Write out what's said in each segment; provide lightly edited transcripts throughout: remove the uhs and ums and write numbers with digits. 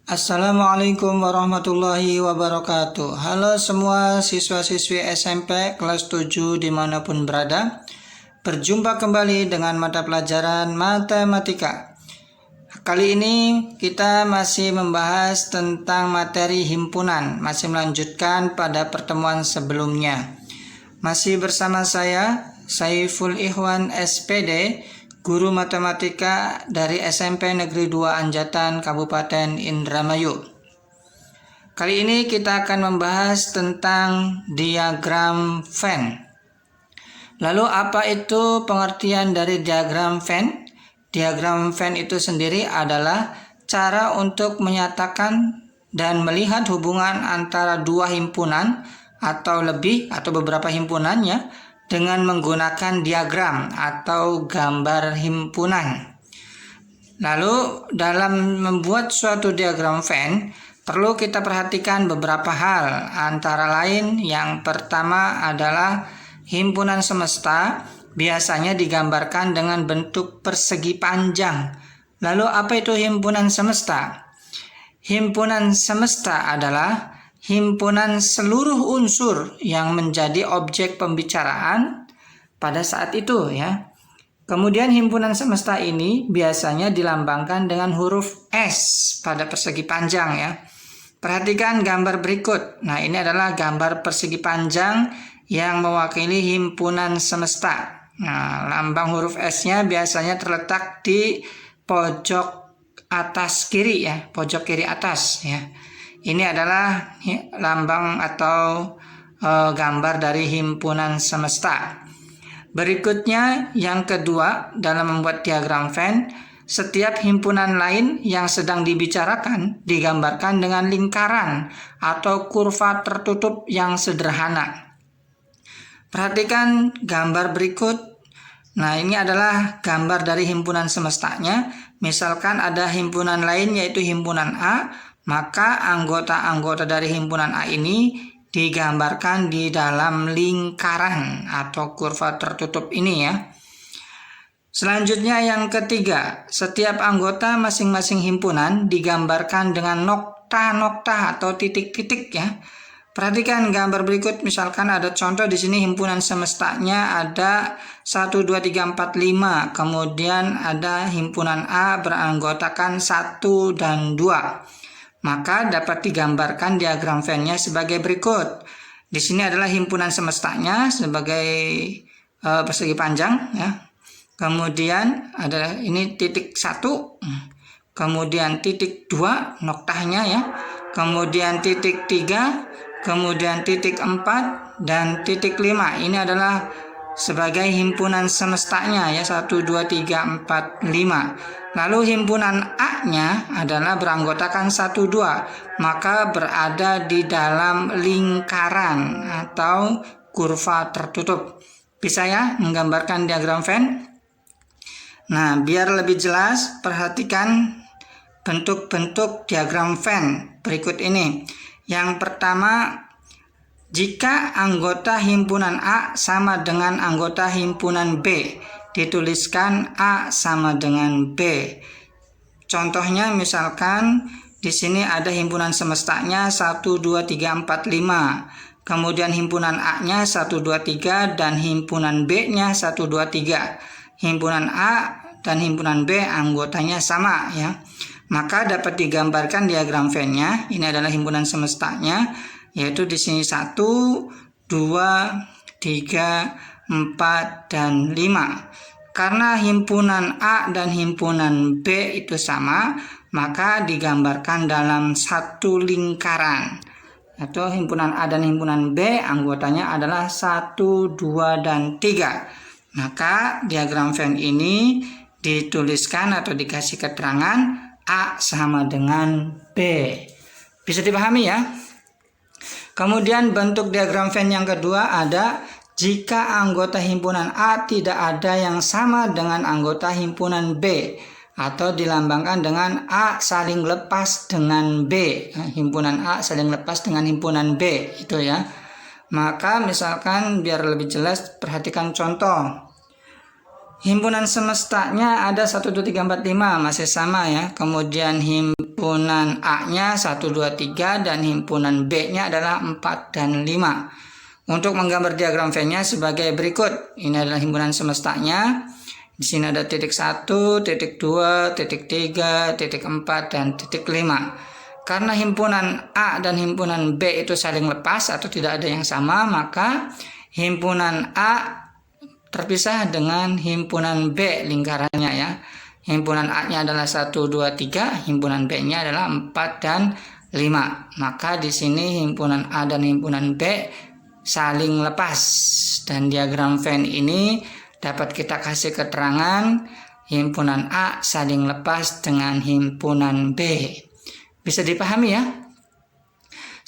Assalamualaikum warahmatullahi wabarakatuh. Halo semua siswa-siswi SMP kelas 7 dimanapun berada. Berjumpa kembali dengan mata pelajaran matematika. Kali ini kita masih membahas tentang materi himpunan. Masih melanjutkan pada pertemuan sebelumnya. Masih bersama saya, Saiful Ikhwan SPD, Guru Matematika dari SMP Negeri 2 Anjatan Kabupaten Indramayu. Kali ini kita akan membahas tentang diagram Venn. Lalu apa itu pengertian dari diagram Venn? Diagram Venn itu sendiri adalah cara untuk menyatakan dan melihat hubungan antara dua himpunan atau lebih atau beberapa himpunannya dengan menggunakan diagram atau gambar himpunan. Lalu dalam membuat suatu diagram Venn perlu kita perhatikan beberapa hal, antara lain yang pertama adalah himpunan semesta biasanya digambarkan dengan bentuk persegi panjang. Lalu apa itu himpunan semesta? Himpunan semesta adalah himpunan seluruh unsur yang menjadi objek pembicaraan pada saat itu ya. Kemudian himpunan semesta ini biasanya dilambangkan dengan huruf S pada persegi panjang ya. Perhatikan gambar berikut. Nah, ini adalah gambar persegi panjang yang mewakili himpunan semesta. Nah, lambang huruf S-nya biasanya terletak di pojok atas kiri ya, pojok kiri atas ya. Ini adalah lambang atau gambar dari himpunan semesta. Berikutnya yang kedua dalam membuat diagram Venn, setiap himpunan lain yang sedang dibicarakan digambarkan dengan lingkaran atau kurva tertutup yang sederhana. Perhatikan gambar berikut. Nah, ini adalah gambar dari himpunan semestanya. Misalkan ada himpunan lain yaitu himpunan A, maka anggota-anggota dari himpunan A ini digambarkan di dalam lingkaran atau kurva tertutup ini ya. Selanjutnya yang ketiga, setiap anggota masing-masing himpunan digambarkan dengan nokta-nokta atau titik-titik ya. Perhatikan gambar berikut, misalkan ada contoh di sini himpunan semestanya ada 1, 2, 3, 4, 5. Kemudian ada himpunan A beranggotakan 1 dan 2. Maka dapat digambarkan diagram Venn-nya sebagai berikut. Di sini adalah himpunan semestanya sebagai persegi panjang ya. Kemudian ada ini titik 1, kemudian titik 2 noktahnya ya. Kemudian titik 3, kemudian titik 4 dan titik 5. Ini adalah sebagai himpunan semestanya ya, 1, 2, 3, 4, 5. Lalu himpunan A-nya adalah beranggotakan 1, 2, maka berada di dalam lingkaran atau kurva tertutup. Bisa ya menggambarkan diagram Venn? Nah, biar lebih jelas, perhatikan bentuk-bentuk diagram Venn berikut ini. Yang pertama, jika anggota himpunan A sama dengan anggota himpunan B, dituliskan A sama dengan B. Contohnya misalkan di sini ada himpunan semestanya 1, 2, 3, 4, 5. Kemudian himpunan A-nya 1, 2, 3 dan himpunan B-nya 1, 2, 3. Himpunan A dan himpunan B anggotanya sama ya. Maka dapat digambarkan diagram Venn-nya. Ini adalah himpunan semestanya, yaitu di sini 1, 2, 3, 4, dan 5. Karena himpunan A dan himpunan B itu sama, maka digambarkan dalam satu lingkaran. Atau himpunan A dan himpunan B anggotanya adalah 1, 2, dan 3. Maka diagram Venn ini dituliskan atau dikasih keterangan A sama dengan B. Bisa dipahami ya? Kemudian bentuk diagram Venn yang kedua ada jika anggota himpunan A tidak ada yang sama dengan anggota himpunan B, atau dilambangkan dengan A saling lepas dengan B. Himpunan A saling lepas dengan himpunan B itu ya. Maka misalkan biar lebih jelas perhatikan contoh. Himpunan semestanya ada 1, 2, 3, 4, 5 masih sama ya. Kemudian himpunan A-nya 1, 2, 3 dan himpunan B-nya adalah 4 dan 5. Untuk menggambar diagram Venn-nya sebagai berikut. Ini adalah himpunan semestanya. Di sini ada titik 1, titik 2, titik 3, titik 4, dan titik 5. Karena himpunan A dan himpunan B itu saling lepas atau tidak ada yang sama, maka himpunan A terpisah dengan himpunan B lingkarannya ya. Himpunan A-nya adalah 1, 2, 3, himpunan B-nya adalah 4 dan 5. Maka di sini himpunan A dan himpunan B saling lepas. Dan diagram Venn ini dapat kita kasih keterangan himpunan A saling lepas dengan himpunan B. Bisa dipahami ya?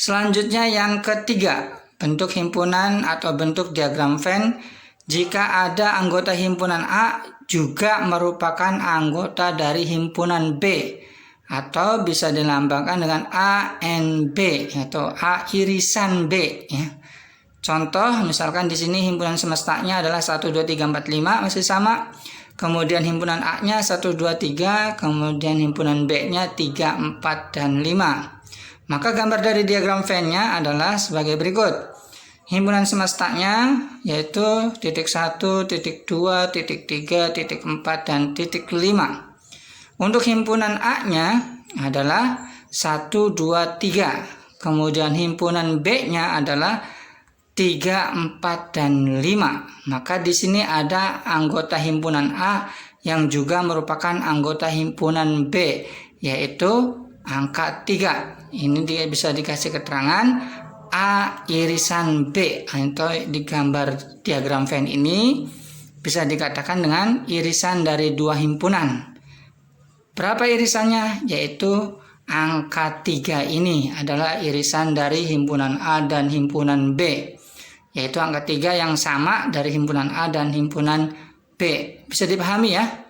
Selanjutnya yang ketiga, bentuk himpunan atau bentuk diagram Venn jika ada anggota himpunan A juga merupakan anggota dari himpunan B atau bisa dilambangkan dengan ANB atau A irisan B ya. Contoh misalkan di sini himpunan semestanya adalah 1, 2, 3, 4, 5 masih sama. Kemudian himpunan A-nya 1, 2, 3, kemudian himpunan B-nya 3, 4, dan 5. Maka gambar dari diagram Venn-nya adalah sebagai berikut. Himpunan semestanya yaitu titik 1, titik 2, titik 3, titik 4, dan titik 5. Untuk himpunan A-nya adalah 1, 2, 3. Kemudian himpunan B-nya adalah 3, 4, dan 5. Maka di sini ada anggota himpunan A yang juga merupakan anggota himpunan B, yaitu angka 3. Ini dia bisa dikasih keterangan A irisan B, atau di gambar diagram Venn ini bisa dikatakan dengan irisan dari dua himpunan. Berapa irisannya? Yaitu angka 3 ini adalah irisan dari himpunan A dan himpunan B, yaitu angka 3 yang sama dari himpunan A dan himpunan B. Bisa dipahami ya?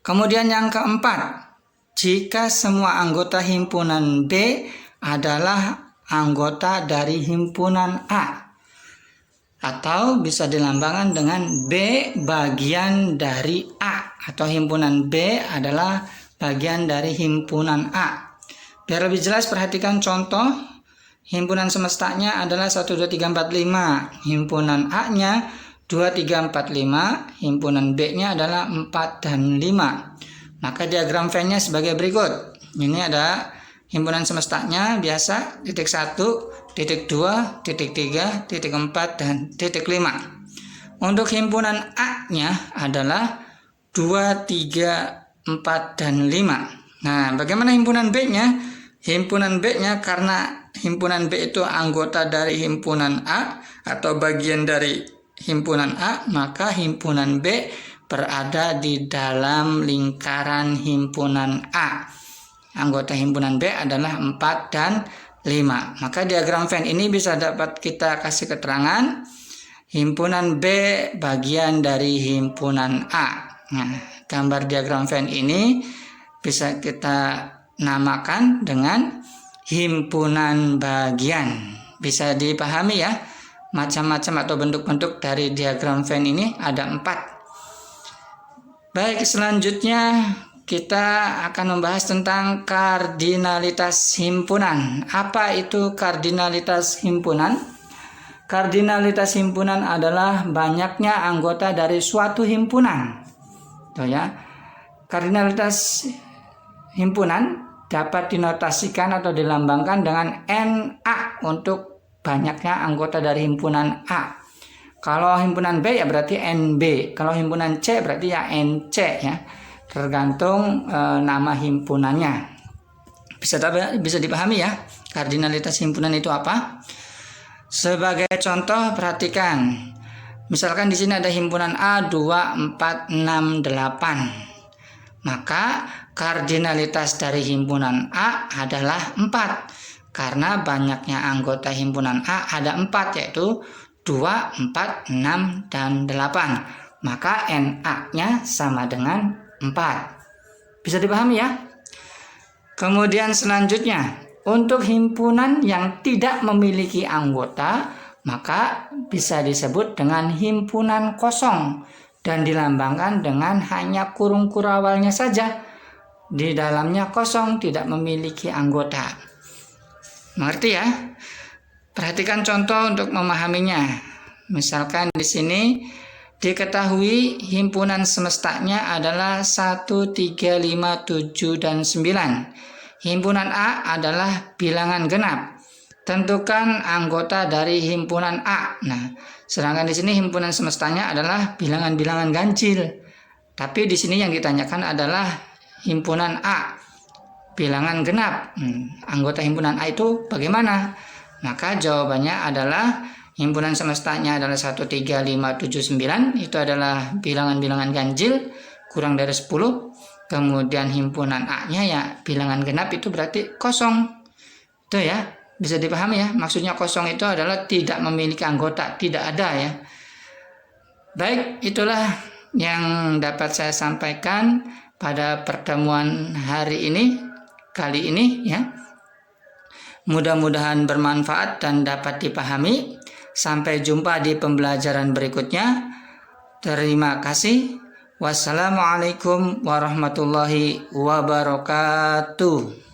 Kemudian yang keempat, jika semua anggota himpunan B adalah anggota dari himpunan A, atau bisa dilambangkan dengan B bagian dari A, atau himpunan B adalah bagian dari himpunan A. Biar lebih jelas perhatikan contoh. Himpunan semestanya adalah 1, 2, 3, 4, 5. Himpunan A-nya 2, 3, 4, 5. Himpunan B-nya adalah 4 dan 5. Maka diagram Venn-nya sebagai berikut. Ini ada himpunan semestanya biasa, titik 1, titik 2, titik 3, titik 4, dan titik 5. Untuk himpunan A-nya adalah 2, 3, 4, dan 5. Nah, bagaimana himpunan B-nya? Himpunan B-nya karena himpunan B itu anggota dari himpunan A atau bagian dari himpunan A, maka himpunan B berada di dalam lingkaran himpunan A. Anggota himpunan B adalah 4 dan 5. Maka diagram Venn ini bisa dapat kita kasih keterangan himpunan B bagian dari himpunan A. Nah, gambar diagram Venn ini bisa kita namakan dengan himpunan bagian. Bisa dipahami ya, macam-macam atau bentuk-bentuk dari diagram Venn ini ada 4. Baik, selanjutnya kita akan membahas tentang kardinalitas himpunan. Apa itu kardinalitas himpunan? Kardinalitas himpunan adalah banyaknya anggota dari suatu himpunan. Tuh ya. Kardinalitas himpunan dapat dinotasikan atau dilambangkan dengan NA untuk banyaknya anggota dari himpunan A. Kalau himpunan B ya berarti NB. Kalau himpunan C berarti ya NC ya. Tergantung nama himpunannya. Bisa dipahami ya, kardinalitas himpunan itu apa? Sebagai contoh perhatikan. Misalkan di sini ada himpunan A 2, 4, 6, 8. Maka kardinalitas dari himpunan A adalah 4. Karena banyaknya anggota himpunan A ada 4, yaitu 2, 4, 6, dan 8. Maka NA-nya sama dengan 4. Bisa dipahami ya? Kemudian selanjutnya, untuk himpunan yang tidak memiliki anggota, maka bisa disebut dengan himpunan kosong dan dilambangkan dengan hanya kurung kurawalnya saja. di dalamnya kosong, tidak memiliki anggota. Mengerti ya? Perhatikan contoh untuk memahaminya. Misalkan di sini diketahui himpunan semestanya adalah 1, 3, 5, 7, dan 9. Himpunan A adalah bilangan genap. Tentukan anggota dari himpunan A. Nah, sedangkan di sini himpunan semestanya adalah bilangan-bilangan ganjil. Tapi di sini yang ditanyakan adalah himpunan A, bilangan genap. Anggota himpunan A itu bagaimana? Maka jawabannya adalah himpunan semestanya adalah 1, 3, 5, 7, 9. Itu adalah bilangan-bilangan ganjil kurang dari 10. Kemudian himpunan A-nya ya bilangan genap, itu berarti kosong. Itu ya, bisa dipahami ya. Maksudnya kosong itu adalah tidak memiliki anggota, tidak ada ya. Baik, itulah yang dapat saya sampaikan pada pertemuan hari ini, kali ini ya. Mudah-mudahan bermanfaat dan dapat dipahami. Sampai jumpa di pembelajaran berikutnya. Terima kasih. Wassalamualaikum warahmatullahi wabarakatuh.